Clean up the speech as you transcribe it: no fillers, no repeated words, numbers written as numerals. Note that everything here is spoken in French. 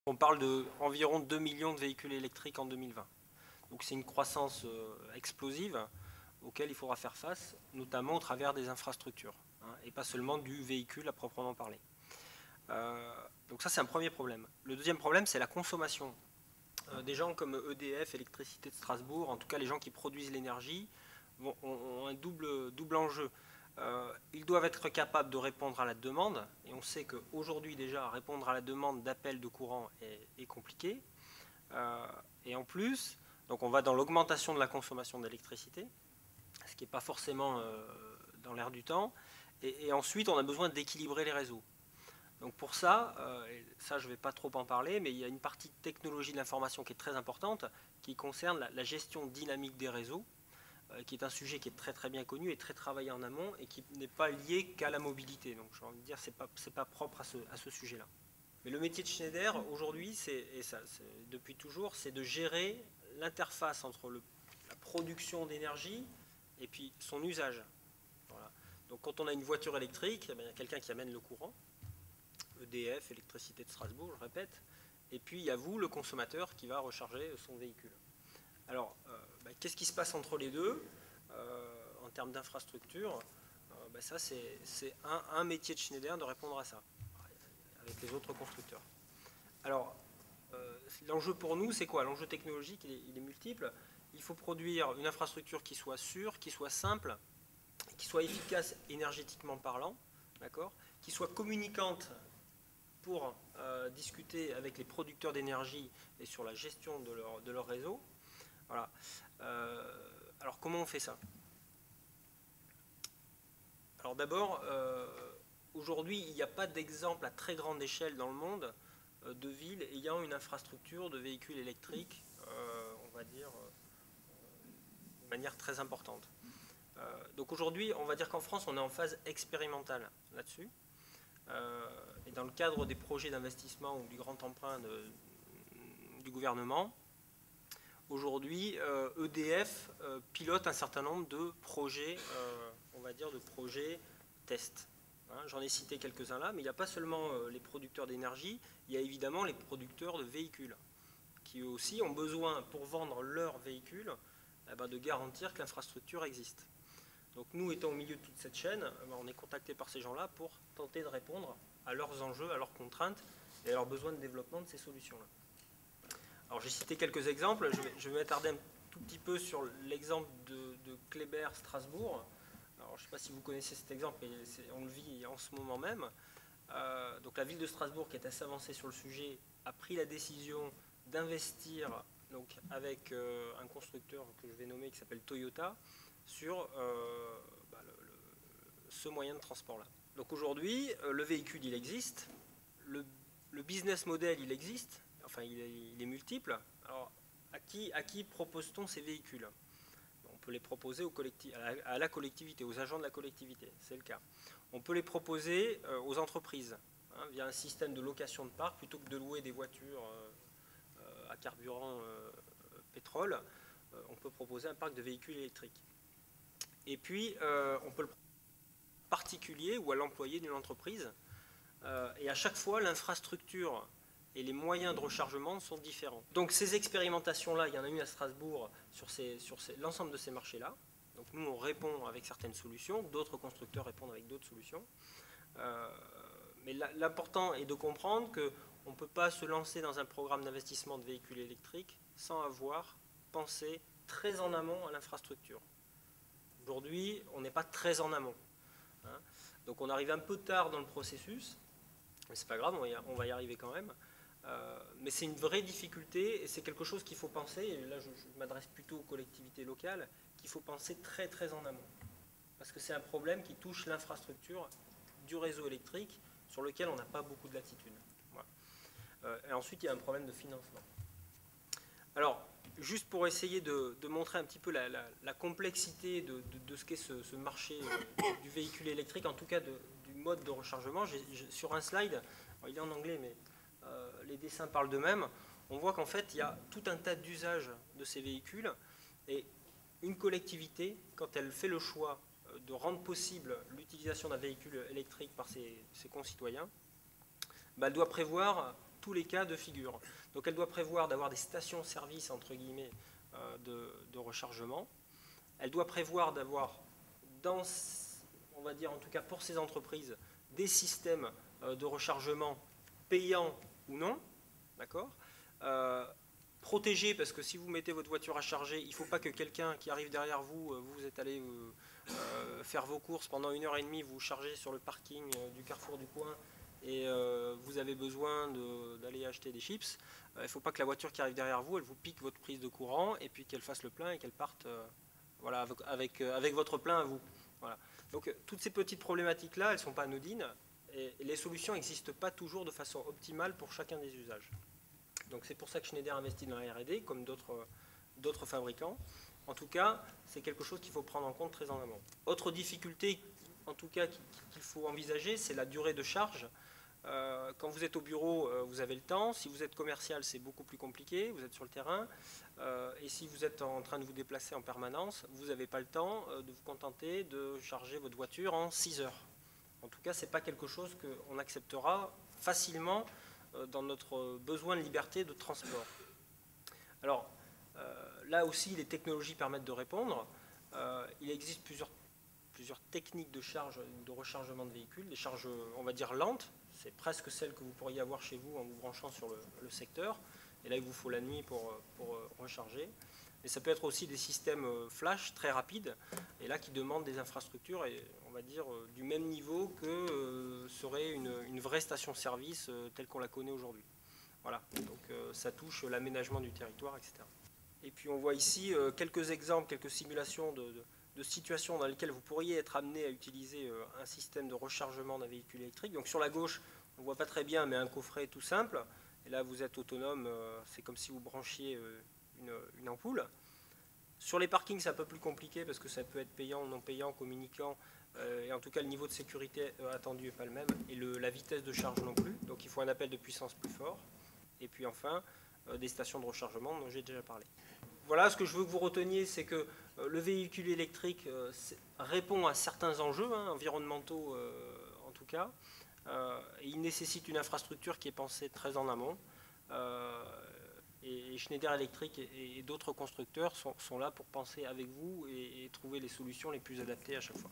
On parle d'environ 2 millions de véhicules électriques en 2020. Donc c'est une croissance explosive auquel il faudra faire face, notamment au travers des infrastructures, hein, et pas seulement du véhicule à proprement parler. Donc ça c'est un premier problème. Le deuxième problème c'est la consommation. Des gens comme EDF, Électricité de Strasbourg, en tout cas les gens qui produisent l'énergie, ont un double enjeu. Ils doivent être capables de répondre à la demande, et on sait qu'aujourd'hui déjà répondre à la demande d'appel de courant est compliqué. Et en plus, donc on va dans l'augmentation de la consommation d'électricité, ce qui n'est pas forcément dans l'air du temps. Et ensuite, on a besoin d'équilibrer les réseaux. Donc pour ça, ça je ne vais pas trop en parler, mais il y a une partie de technologie de l'information qui est très importante, qui concerne la gestion dynamique des réseaux, qui est un sujet qui est très très bien connu et très travaillé en amont, et qui n'est pas lié qu'à la mobilité. Donc j'ai envie de dire, c'est pas propre à ce sujet-là. Mais le métier de Schneider, aujourd'hui, depuis toujours, c'est de gérer l'interface entre la production d'énergie et puis son usage. Voilà. Donc quand on a une voiture électrique, il y a quelqu'un qui amène le courant, EDF, Électricité de Strasbourg, je répète, et puis il y a vous, le consommateur, qui va recharger son véhicule. Alors, qu'est-ce qui se passe entre les deux en termes d'infrastructure? Ça, c'est un métier de Schneider de répondre à ça, avec les autres constructeurs. Alors, l'enjeu pour nous, c'est quoi? L'enjeu technologique, il est multiple. Il faut produire une infrastructure qui soit sûre, qui soit simple, qui soit efficace énergétiquement parlant, d'accord, qui soit communicante pour discuter avec les producteurs d'énergie et sur la gestion de leur réseau. Voilà. Alors, comment on fait ça? Alors d'abord, aujourd'hui, il n'y a pas d'exemple à très grande échelle dans le monde de villes ayant une infrastructure de véhicules électriques, on va dire, de manière très importante. Donc aujourd'hui, on va dire qu'en France, on est en phase expérimentale là-dessus. Et dans le cadre des projets d'investissement ou du grand emprunt du gouvernement, aujourd'hui, EDF pilote un certain nombre de projets, on va dire, de projets test. Hein, j'en ai cité quelques-uns là, mais il n'y a pas seulement les producteurs d'énergie, il y a évidemment les producteurs de véhicules, qui eux aussi ont besoin, pour vendre leurs véhicules, de garantir que l'infrastructure existe. Donc nous, étant au milieu de toute cette chaîne, on est contacté par ces gens-là pour tenter de répondre à leurs enjeux, à leurs contraintes et à leurs besoins de développement de ces solutions-là. Alors j'ai cité quelques exemples, je vais m'attarder un tout petit peu sur l'exemple de Kléber Strasbourg. Alors je ne sais pas si vous connaissez cet exemple, mais on le vit en ce moment même. Donc la ville de Strasbourg, qui est assez avancée sur le sujet, a pris la décision d'investir avec un constructeur que je vais nommer qui s'appelle Toyota sur ce moyen de transport-là. Donc aujourd'hui, le véhicule il existe, le business model il existe, enfin il est multiple. Alors à qui propose-t-on ces véhicules? On peut les proposer à la collectivité, aux agents de la collectivité, c'est le cas. On peut les proposer aux entreprises, hein, via un système de location de parc, plutôt que de louer des voitures à carburant pétrole, on peut proposer un parc de véhicules électriques. Et puis, on peut le proposer à particulier ou à l'employé d'une entreprise. Et à chaque fois, l'infrastructure et les moyens de rechargement sont différents. Donc ces expérimentations-là, il y en a une à Strasbourg sur l'ensemble de ces marchés-là. Donc nous, on répond avec certaines solutions, d'autres constructeurs répondent avec d'autres solutions. Mais l'important est de comprendre qu'on ne peut pas se lancer dans un programme d'investissement de véhicules électriques sans avoir pensé très en amont à l'infrastructure. Aujourd'hui, on n'est pas très en amont. Hein. Donc on arrive un peu tard dans le processus, mais c'est pas grave, on va y arriver quand même. Mais c'est une vraie difficulté et c'est quelque chose qu'il faut penser, et là je m'adresse plutôt aux collectivités locales, qu'il faut penser très très en amont. Parce que c'est un problème qui touche l'infrastructure du réseau électrique sur lequel on n'a pas beaucoup de latitude. Voilà. Et ensuite il y a un problème de financement. Alors, juste pour essayer de montrer un petit peu la complexité de ce qu'est ce marché du véhicule électrique, en tout cas du mode de rechargement, sur un slide, il est en anglais mais les dessins parlent d'eux-mêmes, on voit qu'en fait il y a tout un tas d'usages de ces véhicules et une collectivité, quand elle fait le choix de rendre possible l'utilisation d'un véhicule électrique par ses concitoyens, elle doit prévoir tous les cas de figure. Donc elle doit prévoir d'avoir des stations-service, entre guillemets, de rechargement. Elle doit prévoir d'avoir, on va dire en tout cas pour ces entreprises, des systèmes de rechargement payants ou non, d'accord, protégés, parce que si vous mettez votre voiture à charger, il ne faut pas que quelqu'un qui arrive derrière vous, vous êtes allé faire vos courses pendant 1h30, vous chargez sur le parking du carrefour du coin et vous avez besoin d'aller acheter des chips. Il ne faut pas que la voiture qui arrive derrière vous, elle vous pique votre prise de courant et puis qu'elle fasse le plein et qu'elle parte voilà, avec votre plein à vous. Voilà. Donc toutes ces petites problématiques-là, elles ne sont pas anodines et les solutions n'existent pas toujours de façon optimale pour chacun des usages. Donc c'est pour ça que Schneider investit dans la R&D, comme d'autres fabricants. En tout cas, c'est quelque chose qu'il faut prendre en compte très en amont. Autre difficulté, en tout cas, qu'il faut envisager, c'est la durée de charge. Quand vous êtes au bureau, vous avez le temps. Si vous êtes commercial, c'est beaucoup plus compliqué. Vous êtes sur le terrain. Et si vous êtes en train de vous déplacer en permanence, vous n'avez pas le temps de vous contenter de charger votre voiture en 6 heures. En tout cas, ce n'est pas quelque chose qu'on acceptera facilement dans notre besoin de liberté de transport. Alors, là aussi, les technologies permettent de répondre. Il existe plusieurs techniques de charge, de rechargement de véhicules, des charges, on va dire, lentes. C'est presque celles que vous pourriez avoir chez vous en vous branchant sur le secteur. Et là, il vous faut la nuit pour recharger. Mais ça peut être aussi des systèmes flash très rapides, et là qui demandent des infrastructures, et on va dire du même niveau que serait une vraie station-service telle qu'on la connaît aujourd'hui. Voilà, donc ça touche l'aménagement du territoire, etc. Et puis on voit ici quelques exemples, quelques simulations de situations dans lesquelles vous pourriez être amené à utiliser un système de rechargement d'un véhicule électrique. Donc sur la gauche, on ne voit pas très bien, mais un coffret tout simple. Et là, vous êtes autonome, c'est comme si vous branchiez une ampoule. Sur les parkings, c'est un peu plus compliqué parce que ça peut être payant ou non payant, communicant. Et en tout cas, le niveau de sécurité attendu n'est pas le même. Et la vitesse de charge non plus. Donc il faut un appel de puissance plus fort. Et puis enfin, des stations de rechargement dont j'ai déjà parlé. Voilà, ce que je veux que vous reteniez, c'est que le véhicule électrique répond à certains enjeux, environnementaux en tout cas. Et il nécessite une infrastructure qui est pensée très en amont. Et Schneider Electric et d'autres constructeurs sont là pour penser avec vous et trouver les solutions les plus adaptées à chaque fois.